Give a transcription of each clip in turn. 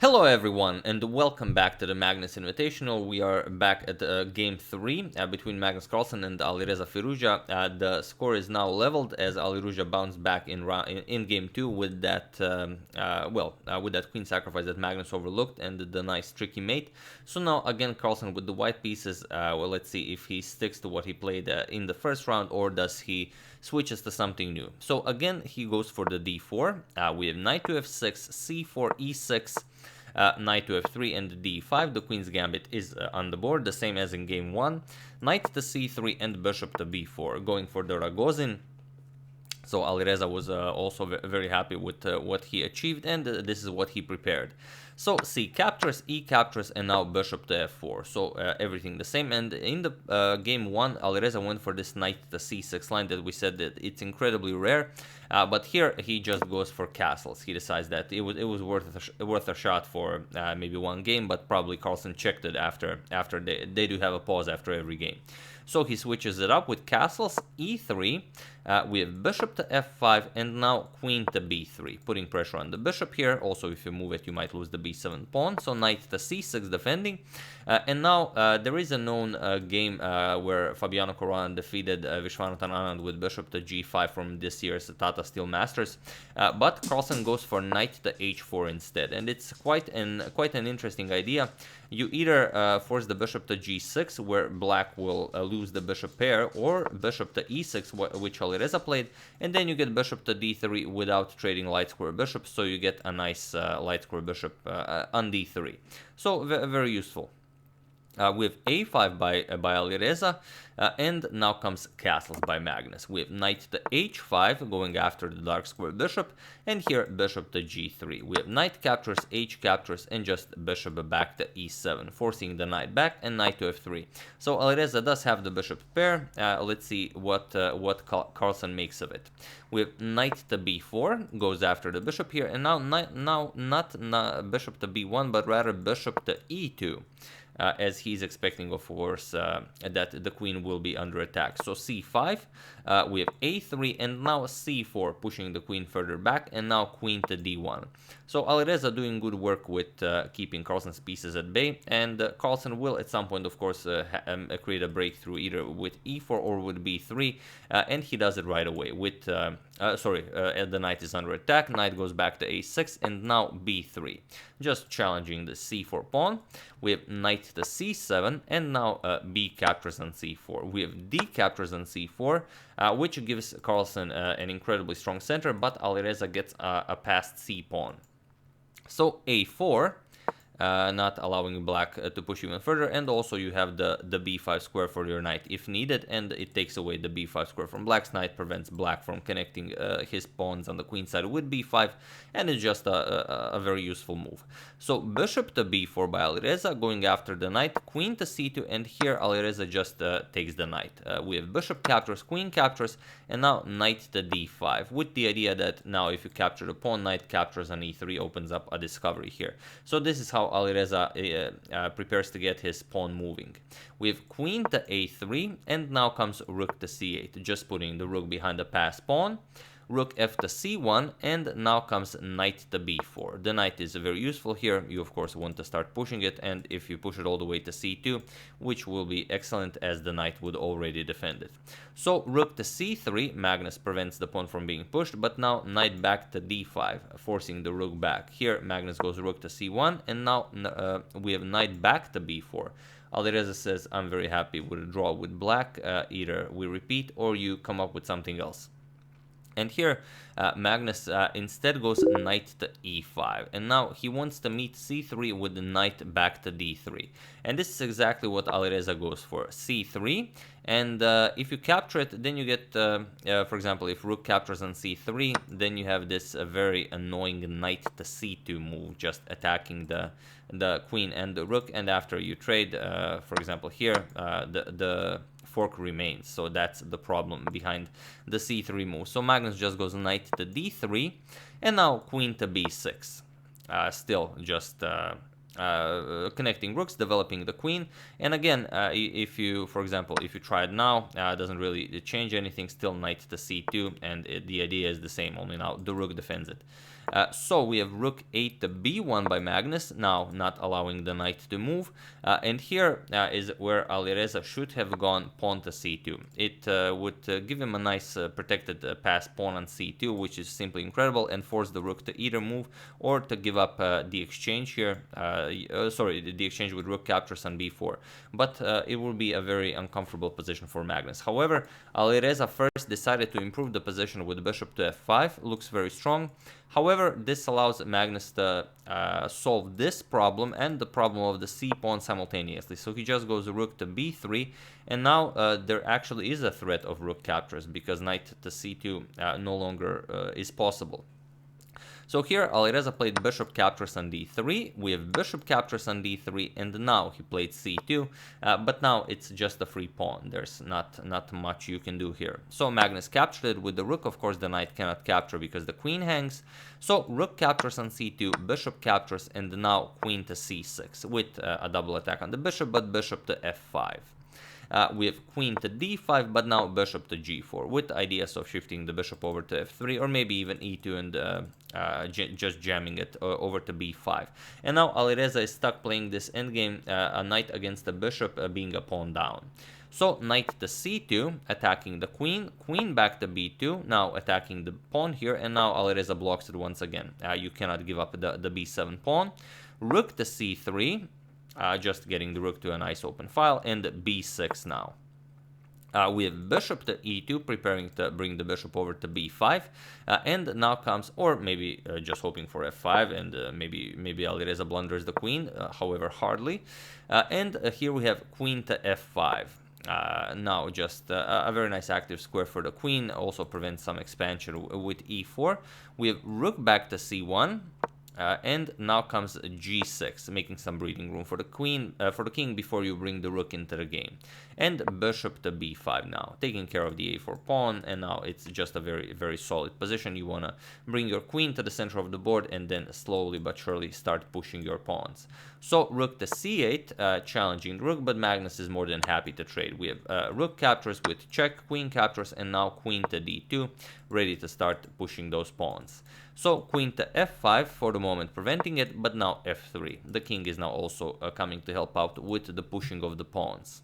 Hello everyone and welcome back to the Magnus Invitational. We are back at game 3 between Magnus Carlsen and Alireza Firouzja. The score is now leveled as Alireza bounced back in game 2 with that with that queen sacrifice that Magnus overlooked and the nice tricky mate. So now again Carlsen with the white pieces. Well, let's see if he sticks to what he played in the first round, or does he switches to something new. So again he goes for the d4. We have knight to f6, c4, e6, knight to f3 and d5. The queen's gambit is on the board, the same as in game 1. Knight to c3 and bishop to b4, going for the Ragozin. So Alireza was also very happy with what he achieved, and this is what he prepared. So c captures, e captures, and now bishop to f4. So everything the same. And in the game 1, Alireza went for this knight to c6 line that we said that it's incredibly rare. But here he just goes for castles. He decides that it was worth a shot for maybe one game, but probably Carlsen checked it after they do have a pause after every game. So he switches it up with castles, e3, we have bishop to f5, and now queen to b3, putting pressure on the bishop here. Also, if you move it, you might lose the b7 pawn. So knight to c6 defending. And now there is a known game where Fabiano Caruana defeated Viswanathan Anand with bishop to g5 from this year's Tata Steel Masters. But Carlsen goes for knight to h4 instead, and it's quite an interesting idea. You either force the bishop to g6, where black will lose the bishop pair, or bishop to e6, which Alireza played, and then you get bishop to d3 without trading light square bishop, so you get a nice light square bishop on d3. So very useful. We have a5 by Alireza, and now comes castles by Magnus. We have knight to h5 going after the dark square bishop, and here bishop to g3. We have knight captures, h captures, and just bishop back to e7, forcing the knight back, and knight to f3. So Alireza does have the bishop pair. Let's see what Carlsen makes of it. We have knight to b4, goes after the bishop here, and now not bishop to b1, but rather bishop to e2. As he's expecting, of course, that the queen will be under attack. So c5, we have a3, and now c4, pushing the queen further back, and now queen to d1. So Alireza doing good work with keeping Carlsen's pieces at bay, and Carlsen will at some point, of course, create a breakthrough either with e4 or with b3, and he does it right away. With the knight is under attack, knight goes back to a6, and now b3, just challenging the c4 pawn. We have knight to c7, and now b captures on c4. We have d captures on c4, which gives Carlsen an incredibly strong center, but Alireza gets a passed c pawn. So a4, not allowing black to push even further, and also you have the b5 square for your knight if needed, and it takes away the b5 square from black's knight, prevents black from connecting his pawns on the queen side with b5, and it's just a very useful move. So bishop to b4 by Alireza, going after the knight, queen to c2, and here Alireza just takes the knight. We have bishop captures, queen captures, and now knight to d5, with the idea that now if you capture the pawn, knight captures on e3 opens up a discovery here. So this is how Alireza prepares to get his pawn moving. We have queen to a3, and now comes rook to c8, just putting the rook behind the passed pawn. Rook f to c1, and now comes knight to b4. The knight is very useful here. You of course want to start pushing it, and if you push it all the way to c2, which will be excellent as the knight would already defend it. So rook to c3, Magnus prevents the pawn from being pushed, but now knight back to d5, forcing the rook back. Here Magnus goes rook to c1, and now we have knight back to b4. Alireza says, I'm very happy with a draw with black. Either we repeat or you come up with something else. And here, Magnus instead goes knight to e5. And now he wants to meet c3 with the knight back to d3. And this is exactly what Alireza goes for, c3. And if you capture it, then you get, for example, if rook captures on c3, then you have this very annoying knight to c2 move, just attacking the queen and the rook. And after you trade, for example, here, the fork remains. So that's the problem behind the c3 move. So Magnus just goes knight to d3, and now queen to b6. Still just connecting rooks, developing the queen. And again, if you, for example, if you try it now, doesn't really change anything. Still knight to c2, and the idea is the same, only now the rook defends it. So we have rook 8 to b1 by Magnus, now not allowing the knight to move. And here is where Alireza should have gone pawn to c2. It would give him a nice protected pass pawn on c2, which is simply incredible, and force the rook to either move or to give up the exchange here. The exchange with rook captures on b4. But it will be a very uncomfortable position for Magnus. However, Alireza first decided to improve the position with bishop to f5. Looks very strong. However, this allows Magnus to solve this problem and the problem of the c pawn simultaneously. So he just goes rook to b3, and now there actually is a threat of rook captures because knight to c2 no longer is possible. So here Alireza played bishop captures on d3, we have bishop captures on d3, and now he played c2, but now it's just a free pawn. There's not much you can do here. So Magnus captured it with the rook. Of course the knight cannot capture because the queen hangs. So rook captures on c2, bishop captures, and now queen to c6 with a double attack on the bishop, but bishop to f5. We have queen to d5, but now bishop to g4, with ideas of shifting the bishop over to f3, or maybe even e2 and just jamming it over to b5. And now Alireza is stuck playing this endgame, a knight against the bishop being a pawn down. So knight to c2, attacking the queen, queen back to b2, now attacking the pawn here, and now Alireza blocks it once again. You cannot give up the b7 pawn. Rook to c3. Just getting the rook to a nice open file, and b6 now. We have bishop to e2, preparing to bring the bishop over to b5, and now comes, or maybe just hoping for f5, and maybe Alireza blunders the queen, however hardly. And here we have queen to f5. Now just a very nice active square for the queen, also prevents some expansion with e4. We have rook back to c1. And now comes g6, making some breathing room for the queen, for the king before you bring the rook into the game. And bishop to b5 now, taking care of the a4 pawn, and now it's just a very solid position. You want to bring your queen to the center of the board and then slowly but surely start pushing your pawns. So rook to c8, challenging the rook, but Magnus is more than happy to trade. We have rook captures with check, queen captures, and now queen to d2, ready to start pushing those pawns. So queen to f5 for the moment, preventing it, but now f3. The king is now also coming to help out with the pushing of the pawns.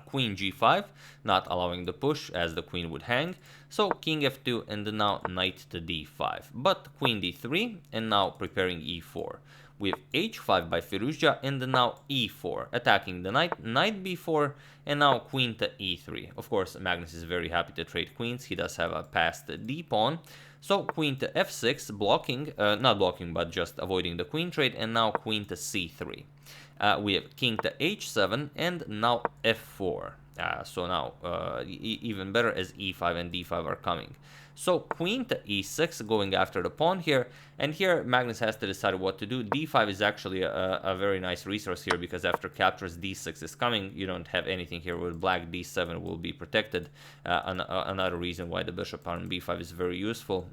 Queen g5, not allowing the push as the queen would hang. So king f2, and now knight to d5. But queen d3, and now preparing e4. We have h5 by Firouzja, and now e4, attacking the knight, knight b4, and now queen to e3. Of course, Magnus is very happy to trade queens. He does have a passed d pawn. So queen to f6, blocking, not blocking, but just avoiding the queen trade, and now queen to c3. We have king to h7, and now f4. So now even better as e5 and d5 are coming. So queen to e6, going after the pawn here, and here Magnus has to decide what to do. d5 is actually a very nice resource here, because after captures d6 is coming, you don't have anything here with black. d7 will be protected. Another reason why the bishop on b5 is very useful.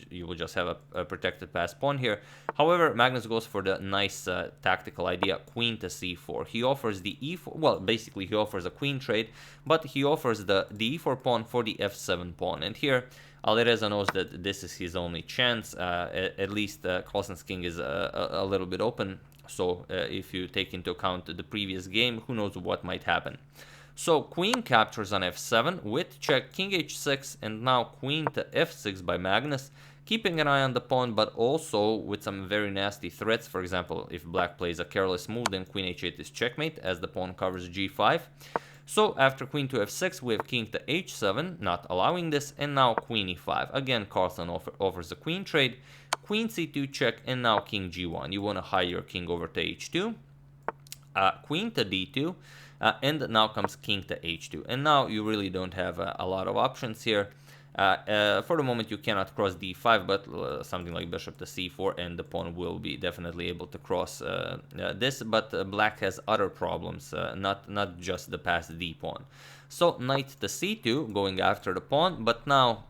You will just have a protected pass pawn here. However, Magnus goes for the nice tactical idea, queen to c4. He offers the e4, well, basically he offers a queen trade, but he offers the e4 pawn for the f7 pawn, and here Alireza knows that this is his only chance. At least Carlsen's king is a little bit open. So if you take into account the previous game, who knows what might happen. So queen captures on f7 with check, king h6, and now queen to f6 by Magnus, keeping an eye on the pawn, but also with some very nasty threats. For example, if black plays a careless move, then queen h8 is checkmate, as the pawn covers g5. So after queen to f6, we have king to h7, not allowing this, and now queen e5. Again, Carlsen offers a queen trade, queen c2 check, and now king g1. You want to hide your king over to h2, queen to d2, and now comes king to h2. And now you really don't have a lot of options here. For the moment you cannot cross d5, but something like bishop to c4, and the pawn will be definitely able to cross this, but black has other problems, not just the passed d pawn. So knight to c2, going after the pawn, but now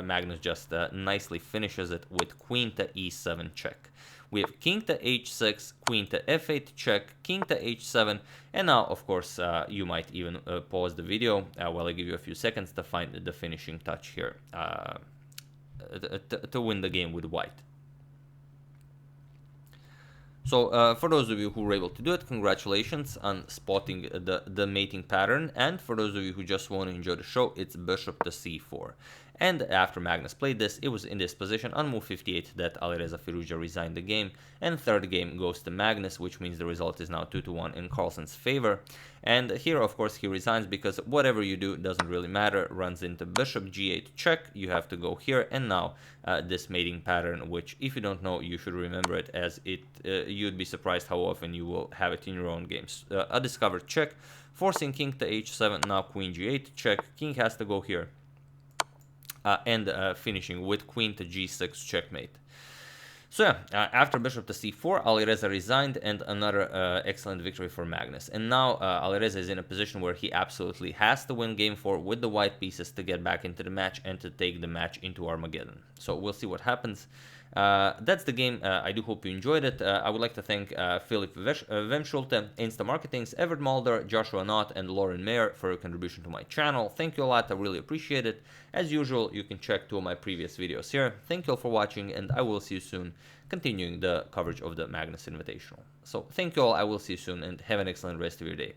Magnus just nicely finishes it with queen to e7 check. We have king to h6, queen to f8 check, king to h7, and now, of course, you might even pause the video while I give you a few seconds to find the finishing touch here. to win the game with white. So for those of you who were able to do it, congratulations on spotting the mating pattern, and for those of you who just want to enjoy the show, it's bishop to c4. And after Magnus played this, it was in this position on move 58 that Alireza Firouzja resigned the game, and third game goes to Magnus, which means the result is now 2-1 in Carlsen's favor. And here, of course, he resigns because whatever you do doesn't really matter. Runs into bishop g8 check, you have to go here, and now this mating pattern, which if you don't know, you should remember it, as it you'd be surprised how often you will have it in your own games. A discovered check, forcing king to h7, now queen g8 check, king has to go here. And finishing with queen to g6 checkmate. So yeah, after bishop to c4, Alireza resigned, and another excellent victory for Magnus. And now Alireza is in a position where he absolutely has to win game 4 with the white pieces to get back into the match and to take the match into Armageddon. So we'll see what happens. That's the game. I do hope you enjoyed it. I would like to thank Philip Wemschulte, Instamarketing's Everett Mulder, Joshua Knott, and Lauren Mayer for your contribution to my channel. Thank you a lot. I really appreciate it. As usual, you can check 2 of my previous videos here. Thank you all for watching, and I will see you soon, continuing the coverage of the Magnus Invitational. So thank you all. I will see you soon, and have an excellent rest of your day.